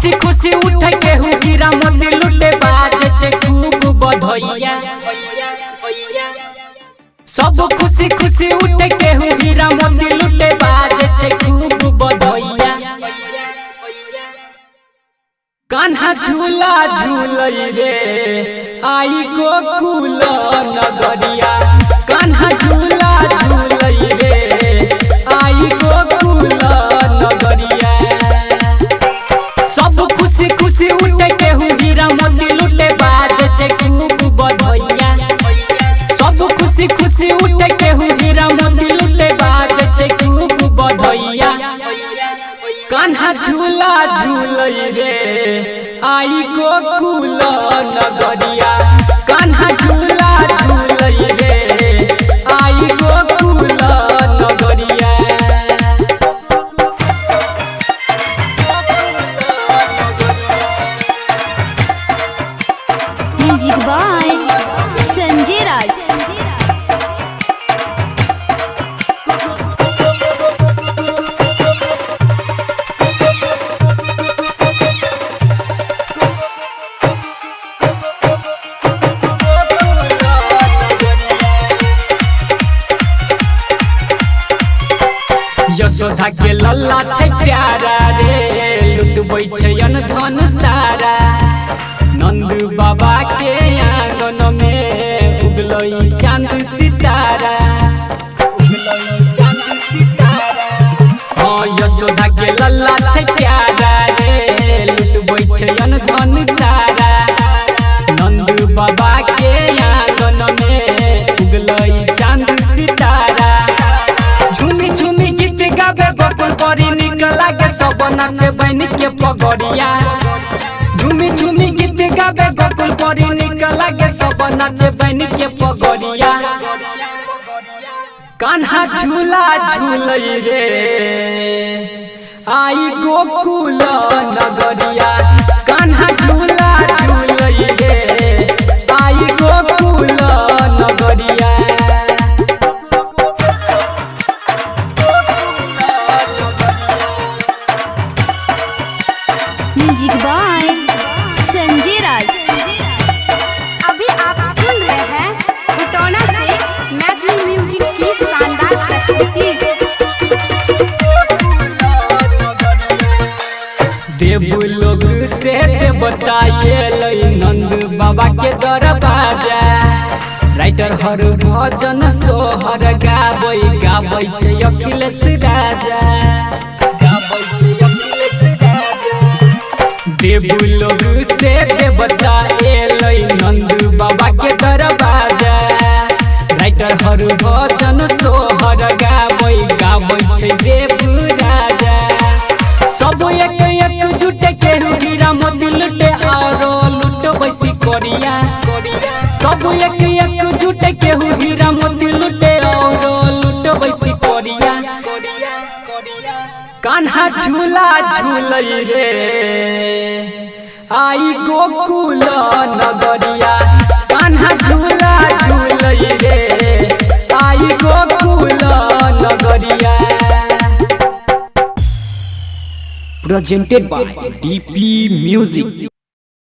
खुशी खुशी उठे केहू हीरा मोती लुटे बाजे छे खूब बधैया। सब खुशी खुशी उठे केहू हीरा मोती लुटे बाजे छे खूब बधैया। कान्हा झूला झूलई रे आई गोकुल नगरिया। कान्हा झूला झूलई रे आई गोकुल नगरिया। सब खुशी खुशी उठे केहू हीरा मोती लुटे बाजे छे खूब बधैया। सब खुशी खुशी उठे केहू हीरा मोती लुटे बाजे छे खूब बधैया। कान्हा झूला झूलई रे आई गोकुल नगरिया। कान्हा झूला झूलई रे आई गोकुल नगरिया। म्यूजिक बाय संजय राज। यशोदा के लल्ला छे प्यारा रे लुटबै छे धन सारा। नंद बाबा के आंगन में उगलई चांद सितारा। उगलई चांद सितारा। हाँ यशोदा के लल्ला छे प्यारा रे लुटबै छे धन सारा। नंद बाबा के आंगन में उगलई चांद सितारा। झूमी झूमी गीत गावे गोकुल परी निक लागे सब नाचे बन के पगड़िया। झूमी झूमी गीत गावे गोकुल परी निक लागे सब नाचे बन के पगड़िया। कान्हा झूला झूलई रे आई गोकुल नगरिया। कान्हा झूला झूलई रे आई गोकुल नगरिया। म्यूजिक बाय संजय राज। अभी आप सुन रहे हैं उटौना से मैथिली म्यूजिक की शानदार प्रस्तुति। देवलोक से बताइए नंद बाबा के दरवाजा। राइटर हर भजन सोहर गाबै छे अखिलेश राजा। गाबै छे अखिलेश राजा। देवलोक से बताइए नंद बाबा के दरवाजा। राइटर हर भजन सोहर गाबै छे देव राजा। सब एक एक जुटे केहू हीरा मोती लुटे और लुट बैसी कोरिया। सब एक एक जुटे केहू हीरा मोती लुटे और लुट बैसी कोरिया। कान्हा झूला झूलई रे आई गोकुल नगरिया। कान्हा झूला झूलई रे आई गोकुल नगरिया। Presented by DP Music।